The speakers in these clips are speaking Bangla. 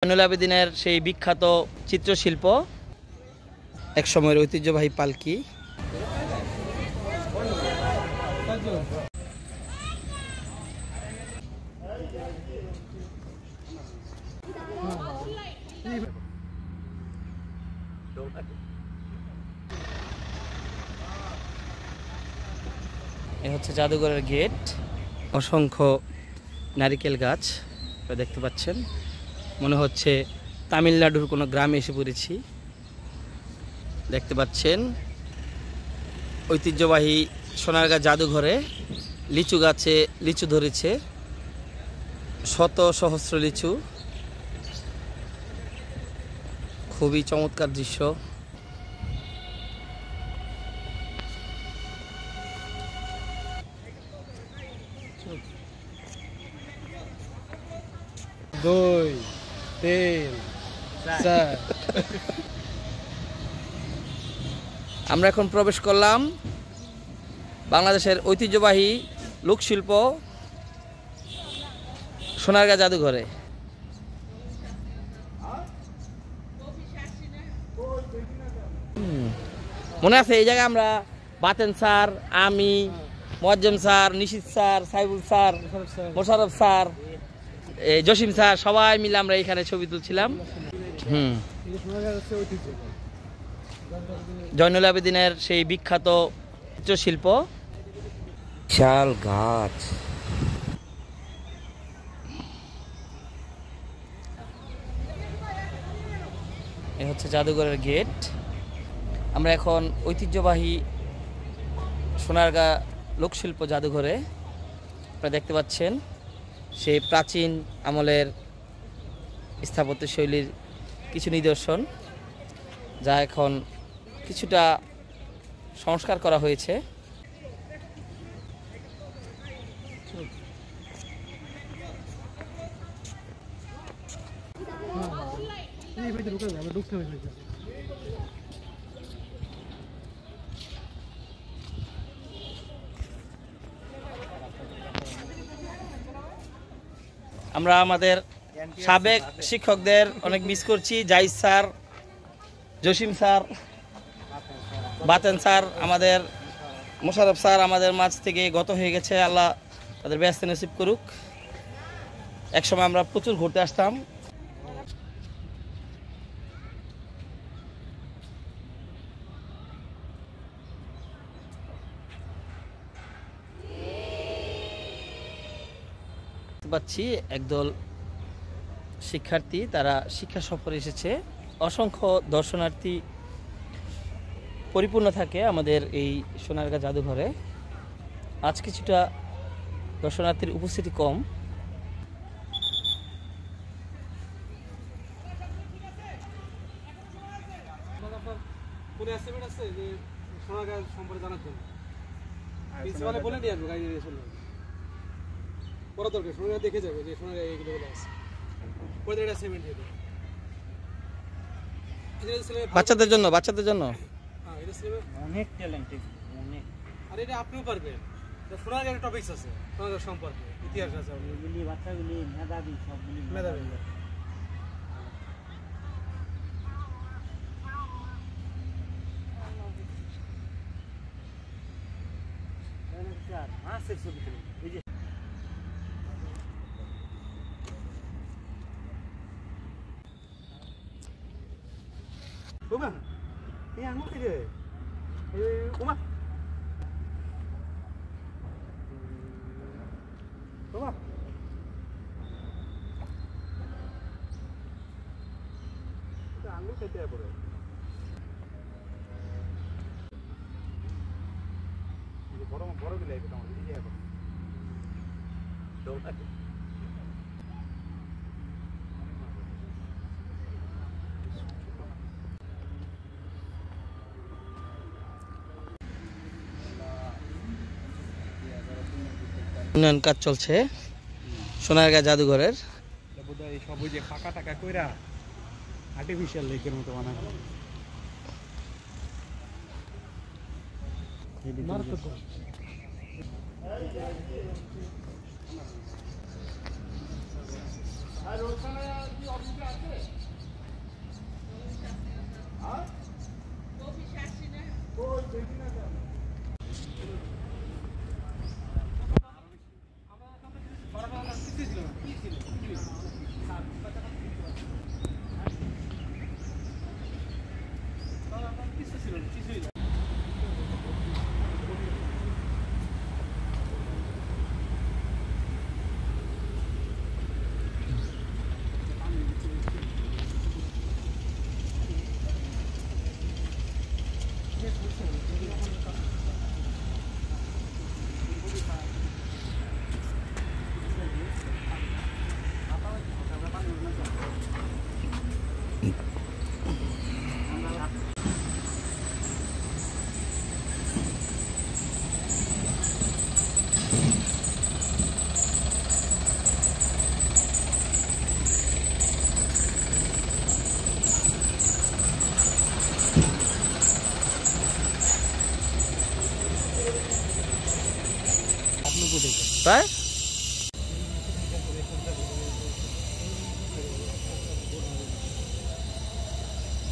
জয়নুল আবেদিনের সেই বিখ্যাত চিত্রশিল্প, এক সময়ের ঐতিহ্যবাহী পালকি। এ হচ্ছে জাদুঘরের গেট। অসংখ্য নারিকেল গাছ দেখতে পাচ্ছেন। মনে হচ্ছে তামিলনাড়ুর কোনো গ্রামে এসে পড়েছি। দেখতে পাচ্ছেন ঐতিহ্যবাহী সোনারগাঁ জাদুঘরে লিচু গাছে লিচু ধরেছে, শত সহস্র লিচু। খুবই চমৎকার দৃশ্য। দুই, তিন, চার। আমরা এখন প্রবেশ করলাম বাংলাদেশের ঐতিহ্যবাহী লোকশিল্প সোনারগাঁ জাদুঘরে। মনে আছে এই জায়গায় আমরা বাতেন স্যার, আমি, Moazzem sir, Nishit sir, Saibul sir, Mosharraf sir, Jasim sir সবাই মিলে আমরা এখানে ছবি তুলছিলাম। জয়নুল আবেদিনের সেই বিখ্যাত চিত্রশিল্প। বিশাল গাছ। এ হচ্ছে জাদুঘরের গেট। আমরা এখন ঐতিহ্যবাহী সোনারগাঁ লোকশিল্প জাদুঘরে। আপনারা দেখতে পাচ্ছেন সেই প্রাচীন আমলের স্থাপত্য শৈলীর কিছু নিদর্শন, যা এখন কিছুটা সংস্কার করা হয়েছে। আমরা আমাদের সাবেক শিক্ষকদের অনেক মিস করছি। Zahid sir, Jasim sir, Baten sir, আমাদের মোশাররফ স্যার আমাদের মাঝ থেকে গত হয়ে গেছে। আল্লাহ তাদের ব্যস্ত নসিব করুক। একসময় আমরা প্রচুর ঘুরতে আসতাম। পাচ্ছি একদল শিক্ষার্থী, তারা শিক্ষা সফরে এসেছে। অসংখ্য দর্শনার্থী পরিপূর্ণ থাকে আমাদের এই সোনারগাঁ জাদুঘরে। আজ কিছুটা দর্শনার্থীর উপস্থিতি কম। দেখে যাবে যে সোনারগাঁ এইগুলো আছে। বাচ্চাদের জন্য অনেক ট্যালেন্টেড, অনেক। আর এটা আপনিও পারবেন। সোনারগাঁর টপিকস আছে, সোনারগাঁ সম্পর্কে ইতিহাস আছে। ওইগুলি বাচ্চাগুলি মেধাবী, সবগুলি মেধাবী। Uma, ini anu aja. Uma. Uma. Kita anu খেতে হবে। এই বড় বড় দিলে এটা আমাদের দিকে হবে। দৌড় আছে। উন্নয়ন কাজ চলছে সোনারগাঁ জাদুঘরের। সব ওই যে ফাঁকা টাকা কইরা আর্টিফিশিয়াল লেকের মতো বানানো। তাই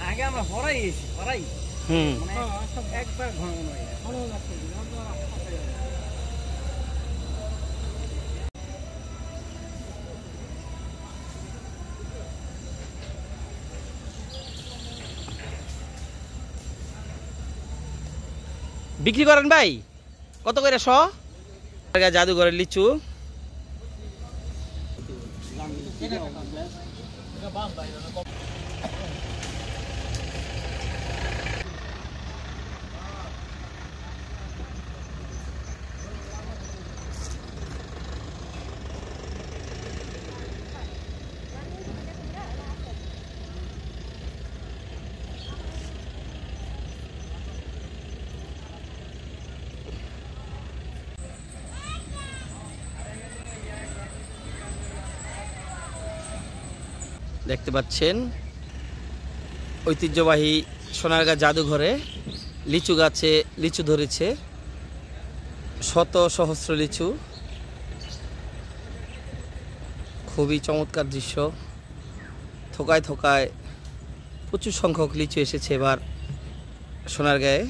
আগে আমরা হরাই এসেছি হরাই হুম একবার ঘন বিক্রি করেন ভাই কত করে শ জাদুঘরের লিচু দেখতে পাচ্ছেন ঐতিহ্যবাহী সোনারগাঁ জাদুঘরে লিচু গাছে লিচু ধরেছে শত সহস্র লিচু খুবই চমৎকার দৃশ্য থোকায় থোকায় প্রচুর সংখ্যক লিচু এসেছে এবার সোনারগাঁয়ে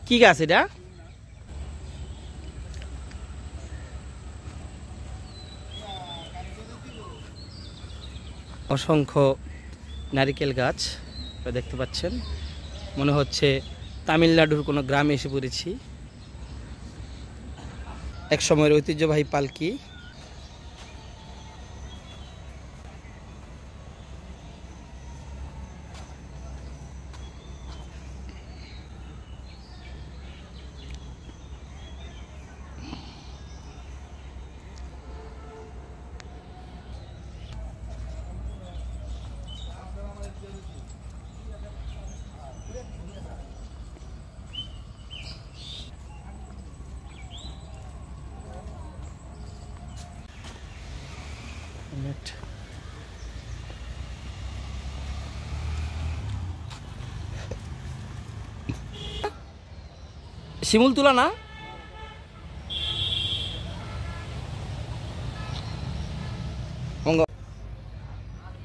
কি গাছ এটা অসংখ্য নারিকেল গাছ দেখতে পাচ্ছেন মনে হচ্ছে তামিলনাড়ুর কোনো গ্রামে এসে পড়েছি এক সময়ের ঐতিহ্যবাহী পালকি শিমুল তুলা না?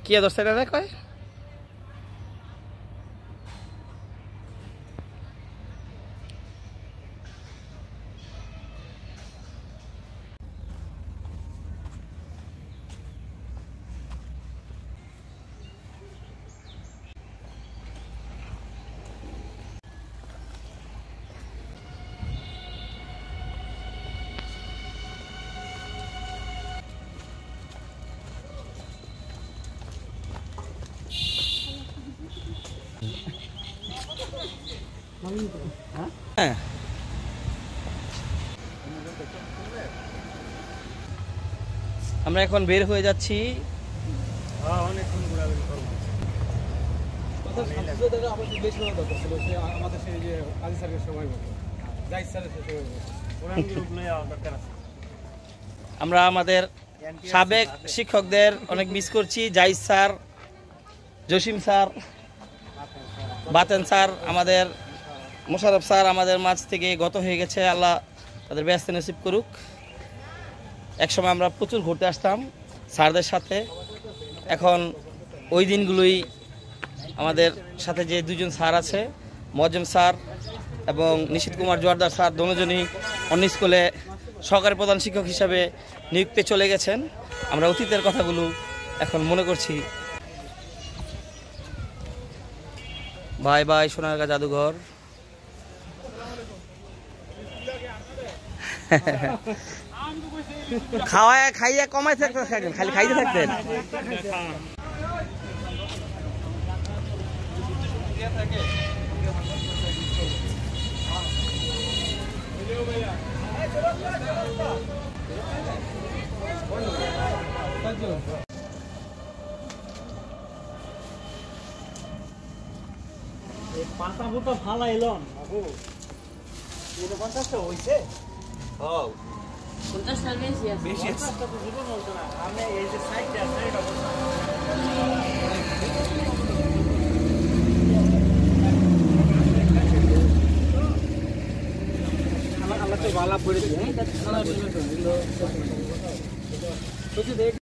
কি দশটা টাকা কয়? হ্যাঁ, আমরা এখন বের হয়ে যাচ্ছি। অনেকক্ষণ ঘোরাঘুরি করবো। আমাদের সেই যে কাজী স্যারের সময় মতো জাহিদ স্যারের সেই সময় মতো ওরা গ্রুপ লয়ে যাওয়ার দরকার আছে। আমরা আমাদের সাবেক শিক্ষকদের অনেক মিস করছি। Zahid sir, Jasim sir, Baten sir, আমাদের মোশাররফ স্যার আমাদের মাঝ থেকে গত হয়ে গেছে। আল্লাহ তাদের ব্যস্ত নসিব করুক। একসময় আমরা প্রচুর ঘুরতে আসতাম স্যারদের সাথে। এখন ওই দিনগুলোই আমাদের সাথে যে দুজন স্যার আছে, মজম স্যার এবং নিশীথ কুমার জোয়ারদার স্যার, দুজনই অন্য স্কুলে সহকারী প্রধান শিক্ষক হিসাবে নিযুক্তি চলে গেছেন। আমরা অতীতের কথাগুলো এখন মনে করছি। বাই বাই সোনারগাঁ জাদুঘর। খাইয়া কমাই থাকতেন, খালি খাইতে থাকতেন। পাতা ফুটা ভালো এলন বাবু 50টা হইছে। হ্যাঁ 50 বেশি আছে। বেশি আছে তো জীবন হতো না। আমি এই যে সাইডটা সাইড অবস্থা আল্লাহ তো ভালো পড়ে দিই।